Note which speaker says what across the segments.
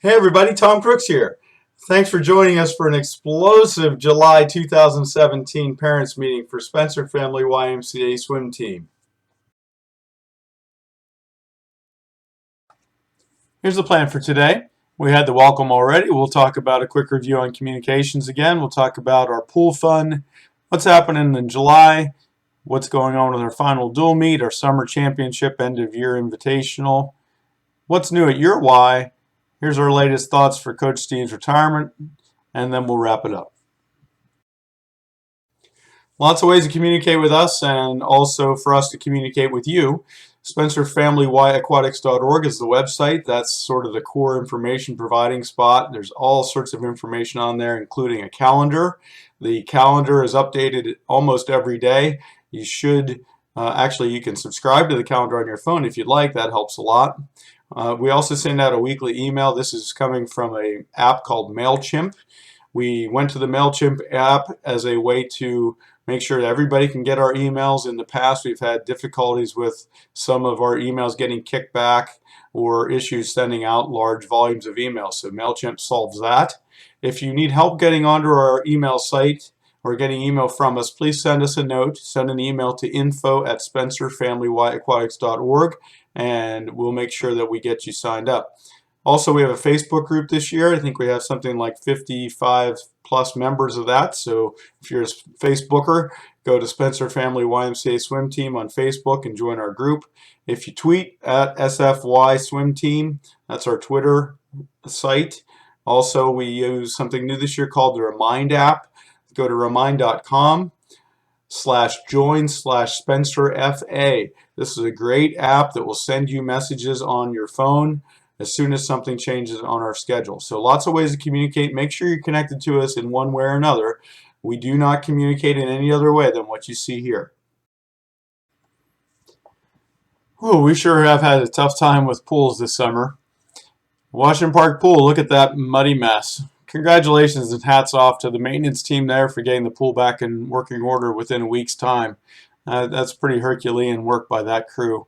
Speaker 1: Hey everybody, Tom Crooks here. Thanks for joining us for an explosive July 2017 parents meeting for Spencer Family YMCA swim team. Here's the plan for today. We had the welcome already. We'll talk about a quick review on communications again. We'll talk about our pool fun, what's happening in July, what's going on with our final dual meet, our summer championship, end of year invitational, what's new at your Y. Here's our latest thoughts for Coach Steve's retirement, and then we'll wrap it up. Lots of ways to communicate with us and also for us to communicate with you. SpencerFamilyYAquatics.org is the website. That's sort of the core information providing spot. There's all sorts of information on there, including a calendar. The calendar is updated almost every day. You should, actually you can subscribe to the calendar on your phone if you'd like. That helps a lot. We also send out a weekly email. This is coming from an app called MailChimp. We went to the MailChimp app as a way to make sure that everybody can get our emails. In the past, we've had difficulties with some of our emails getting kicked back or issues sending out large volumes of emails. So MailChimp solves that. If you need help getting onto our email site or getting email from us, please send us a note. Send an email to info@SpencerFamilyYAquatics.org and we'll make sure that we get you signed up. Also, we have a Facebook group this year. I think we have something like 55 plus members of that. So if you're a Facebooker, go to Spencer Family YMCA Swim Team on Facebook and join our group. If you tweet at SFY Swim Team, that's our Twitter site. Also, we use something new this year called the Remind app. Go to remind.com/join/SpencerFA. This is a great app that will send you messages on your phone as soon as something changes on our schedule. So lots of ways to communicate. Make sure you're connected to us in one way or another. We do not communicate in any other way than what you see here. Ooh, we sure have had a tough time with pools this summer. Washington Park Pool, look at that muddy mess. Congratulations and hats off to the maintenance team there for getting the pool back in working order within a week's time. That's pretty Herculean work by that crew.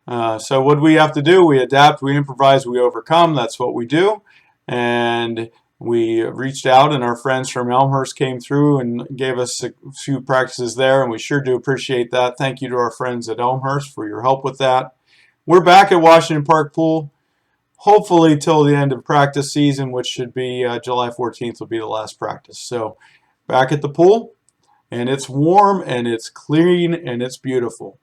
Speaker 1: So what do we have to do? We adapt, we improvise, we overcome. That's what we do. And we reached out and our friends from Elmhurst came through and gave us a few practices there, and we sure do appreciate that. Thank you to our friends at Elmhurst for your help with that. We're back at Washington Park Pool, hopefully till the end of practice season, which should be July 14th will be the last practice. So back at the pool, and it's warm and it's clean and it's beautiful.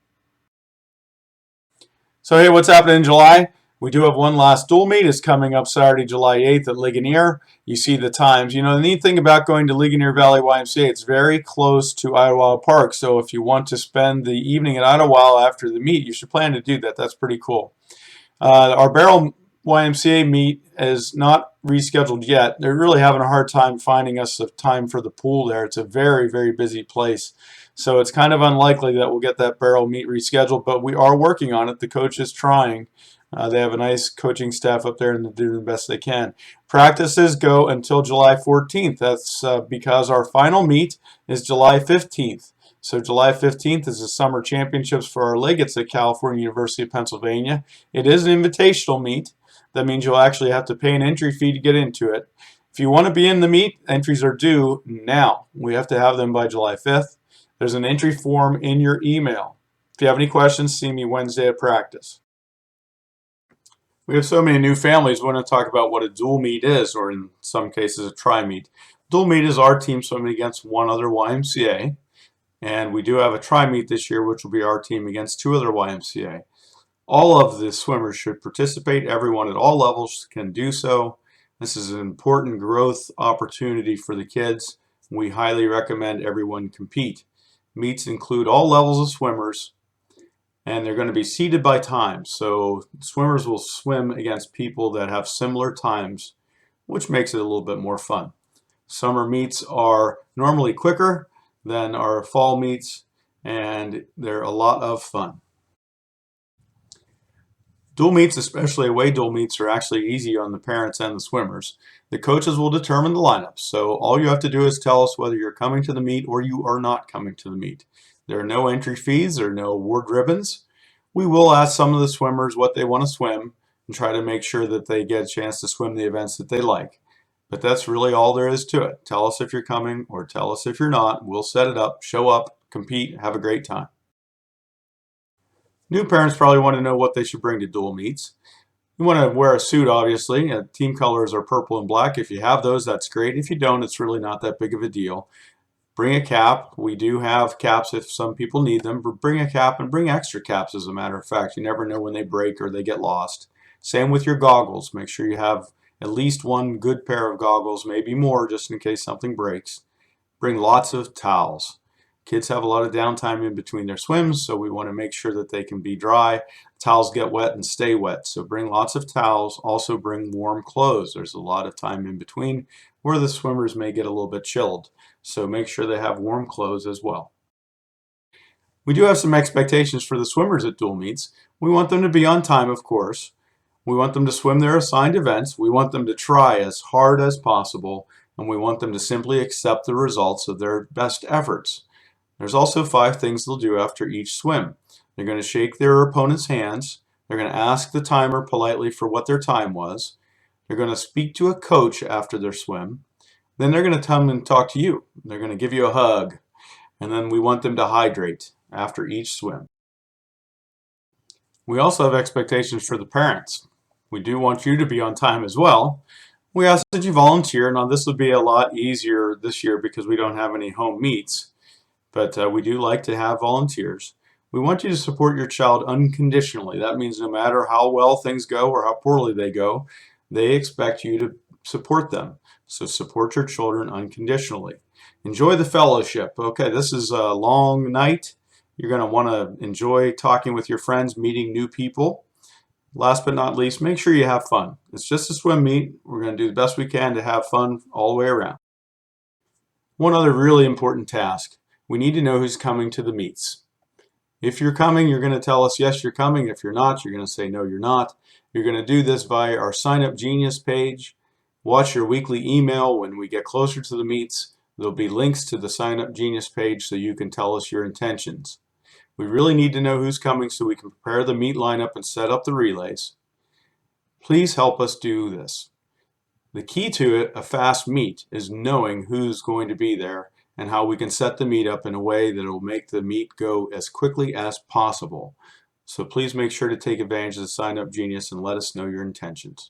Speaker 1: So hey, what's happening in July? We do have one last dual meet. It's coming up Saturday, July 8th at Ligonier. You see the times. You know, the neat thing about going to Ligonier Valley YMCA, it's very close to Idlewild Park. So if you want to spend the evening at Idlewild after the meet, you should plan to do that. That's pretty cool. Our Barrel YMCA meet is not rescheduled yet. They're really having a hard time finding us a time for the pool there. It's a very, very busy place. So it's kind of unlikely that we'll get that Barrel meet rescheduled, but we are working on it. The coach is trying. They have a nice coaching staff up there and they're doing the best they can. Practices go until July 14th. That's because our final meet is July 15th. So July 15th is the summer championships for our league. It's at California University of Pennsylvania. It is an invitational meet. That means you'll actually have to pay an entry fee to get into it. If you want to be in the meet, entries are due now. We have to have them by July 5th. There's an entry form in your email. If you have any questions, see me Wednesday at practice. We have so many new families. We want to talk about what a dual meet is, or in some cases a tri-meet. Dual meet is our team swimming against one other YMCA. And we do have a tri-meet this year, which will be our team against two other YMCA. All of the swimmers should participate. Everyone at all levels can do so. This is an important growth opportunity for the kids. We highly recommend everyone compete. Meets include all levels of swimmers, and they're going to be seeded by time. So swimmers will swim against people that have similar times, which makes it a little bit more fun. Summer meets are normally quicker than our fall meets, and they're a lot of fun. Dual meets, especially away dual meets, are actually easy on the parents and the swimmers. The coaches will determine the lineups, so all you have to do is tell us whether you're coming to the meet or you are not coming to the meet. There are no entry fees, there are no award ribbons. We will ask some of the swimmers what they want to swim, and try to make sure that they get a chance to swim the events that they like. But that's really all there is to it. Tell us if you're coming or tell us if you're not. We'll set it up, show up, compete, have a great time. New parents probably want to know what they should bring to dual meets. You want to wear a suit, obviously. Team colors are purple and black. If you have those, that's great. If you don't, it's really not that big of a deal. Bring a cap. We do have caps if some people need them, but bring a cap and bring extra caps, as a matter of fact. You never know when they break or they get lost. Same with your goggles. Make sure you have at least one good pair of goggles, maybe more, just in case something breaks. Bring lots of towels. Kids have a lot of downtime in between their swims, so we want to make sure that they can be dry. Towels get wet and stay wet, so bring lots of towels. Also bring warm clothes. There's a lot of time in between where the swimmers may get a little bit chilled, so make sure they have warm clothes as well. We do have some expectations for the swimmers at dual meets. We want them to be on time, of course. We want them to swim their assigned events. We want them to try as hard as possible, and we want them to simply accept the results of their best efforts. There's also 5 things they'll do after each swim. They're going to shake their opponent's hands. They're going to ask the timer politely for what their time was. They're going to speak to a coach after their swim. Then they're going to come and talk to you. They're going to give you a hug. And then we want them to hydrate after each swim. We also have expectations for the parents. We do want you to be on time as well. We ask that you volunteer. Now this would be a lot easier this year because we don't have any home meets. But we do like to have volunteers. We want you to support your child unconditionally. That means no matter how well things go or how poorly they go, they expect you to support them. So support your children unconditionally. Enjoy the fellowship. Okay, this is a long night. You're going to want to enjoy talking with your friends, meeting new people. Last but not least, make sure you have fun. It's just a swim meet. We're going to do the best we can to have fun all the way around. One other really important task. We need to know who's coming to the meets. If you're coming, you're going to tell us, yes, you're coming. If you're not, you're going to say, no, you're not. You're going to do this via our Sign Up Genius page. Watch your weekly email when we get closer to the meets. There'll be links to the Sign Up Genius page so you can tell us your intentions. We really need to know who's coming so we can prepare the meet lineup and set up the relays. Please help us do this. The key to it, a fast meet, is knowing who's going to be there and how we can set the meet up in a way that will make the meet go as quickly as possible. So please make sure to take advantage of the Sign Up Genius and let us know your intentions.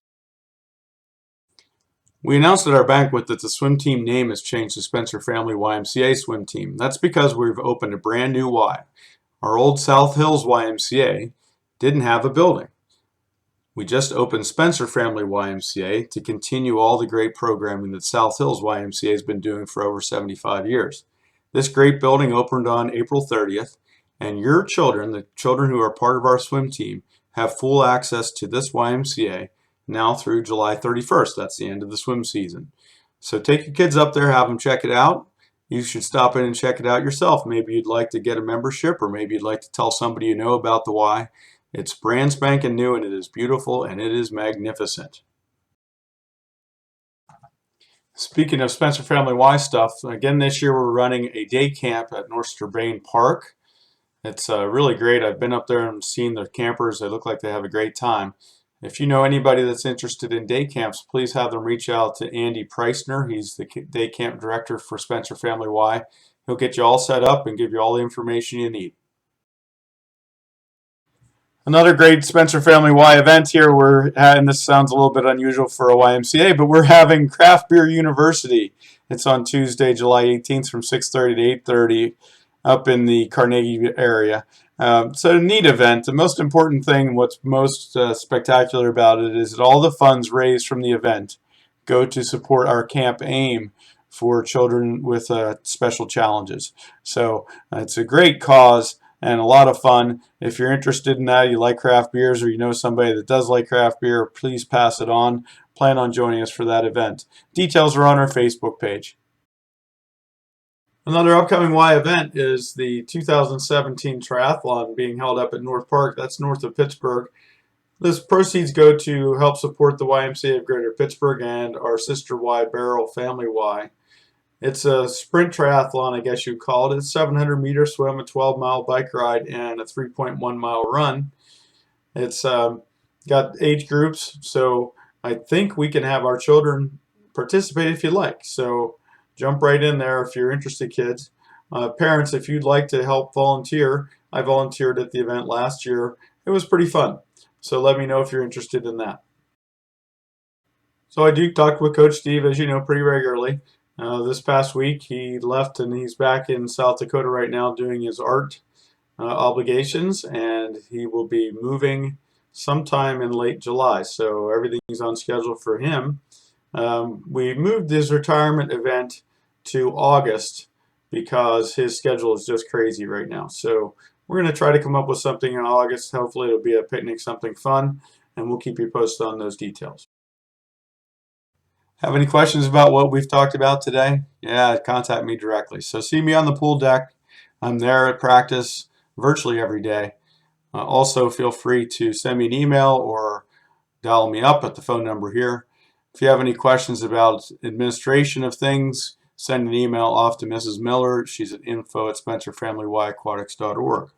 Speaker 1: We announced at our banquet that the swim team name has changed to Spencer Family YMCA Swim Team. That's because we've opened a brand new Y. Our old South Hills YMCA didn't have a building. We just opened Spencer Family YMCA to continue all the great programming that South Hills YMCA has been doing for over 75 years. This great building opened on April 30th, and your children, the children who are part of our swim team, have full access to this YMCA now through July 31st. That's the end of the swim season. So take your kids up there, have them check it out. You should stop in and check it out yourself. Maybe you'd like to get a membership, or maybe you'd like to tell somebody you know about the Y. It's brand spanking new, and it is beautiful, and it is magnificent. Speaking of Spencer Family Y stuff, again this year we're running a day camp at North Strabane Park. It's really great. I've been up there and seen the campers. They look like they have a great time. If you know anybody that's interested in day camps, please have them reach out to Andy Preissner. He's the day camp director for Spencer Family Y. He'll get you all set up and give you all the information you need. Another great Spencer Family Y event here, and this sounds a little bit unusual for a YMCA, but we're having Craft Beer University. It's on Tuesday, July 18th from 6:30 to 8:30 up in the Carnegie area. It's a neat event. The most important thing, what's most spectacular about it, is that all the funds raised from the event go to support our Camp AIM for children with special challenges. So it's a great cause and a lot of fun. If you're interested in that, you like craft beers, or you know somebody that does like craft beer, please pass it on. Plan on joining us for that event. Details are on our Facebook page. Another upcoming Y event is the 2017 triathlon being held up at North Park. That's north of Pittsburgh. This proceeds go to help support the YMCA of Greater Pittsburgh and our sister Y, Barrel Family Y. It's a sprint triathlon, I guess you'd call it. It's a 700-meter swim, a 12-mile bike ride, and a 3.1-mile run. It's got age groups, so I think we can have our children participate if you like. So jump right in there if you're interested, kids. Parents, if you'd like to help volunteer, I volunteered at the event last year. It was pretty fun. So let me know if you're interested in that. So I do talk with Coach Steve, as you know, pretty regularly. This past week he left and he's back in South Dakota right now doing his art obligations, and he will be moving sometime in late July. So everything's on schedule for him. We moved his retirement event to August because his schedule is just crazy right now. So we're going to try to come up with something in August. Hopefully it'll be a picnic, something fun, and we'll keep you posted on those details. Have any questions about what we've talked about today? Yeah, contact me directly. So see me on the pool deck. I'm there at practice virtually every day. Also, feel free to send me an email or dial me up at the phone number here. If you have any questions about administration of things, send an email off to Mrs. Miller. She's at info@spencerfamilyaquatics.org.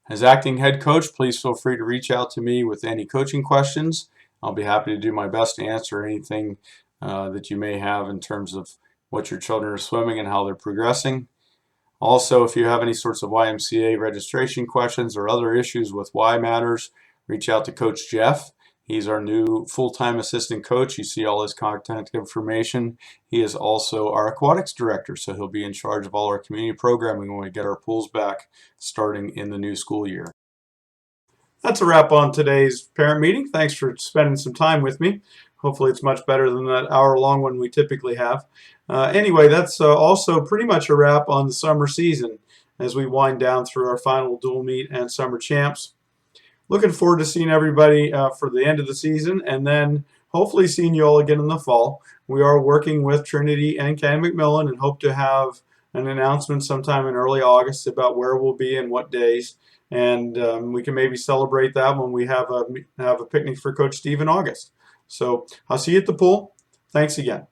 Speaker 1: As acting head coach, please feel free to reach out to me with any coaching questions. I'll be happy to do my best to answer anything that you may have in terms of what your children are swimming and how they're progressing. Also, if you have any sorts of YMCA registration questions or other issues with Y Matters, reach out to Coach Jeff. He's our new full-time assistant coach. You see all his contact information. He is also our aquatics director, so he'll be in charge of all our community programming when we get our pools back starting in the new school year. That's a wrap on today's parent meeting. Thanks for spending some time with me. Hopefully it's much better than that hour-long one we typically have. Anyway, that's also pretty much a wrap on the summer season as we wind down through our final dual meet and summer champs. Looking forward to seeing everybody for the end of the season, and then hopefully seeing you all again in the fall. We are working with Trinity and Ken McMillan and hope to have an announcement sometime in early August about where we'll be and what days. And we can maybe celebrate that when we have a picnic for Coach Steve in August. So I'll see you at the pool. Thanks again.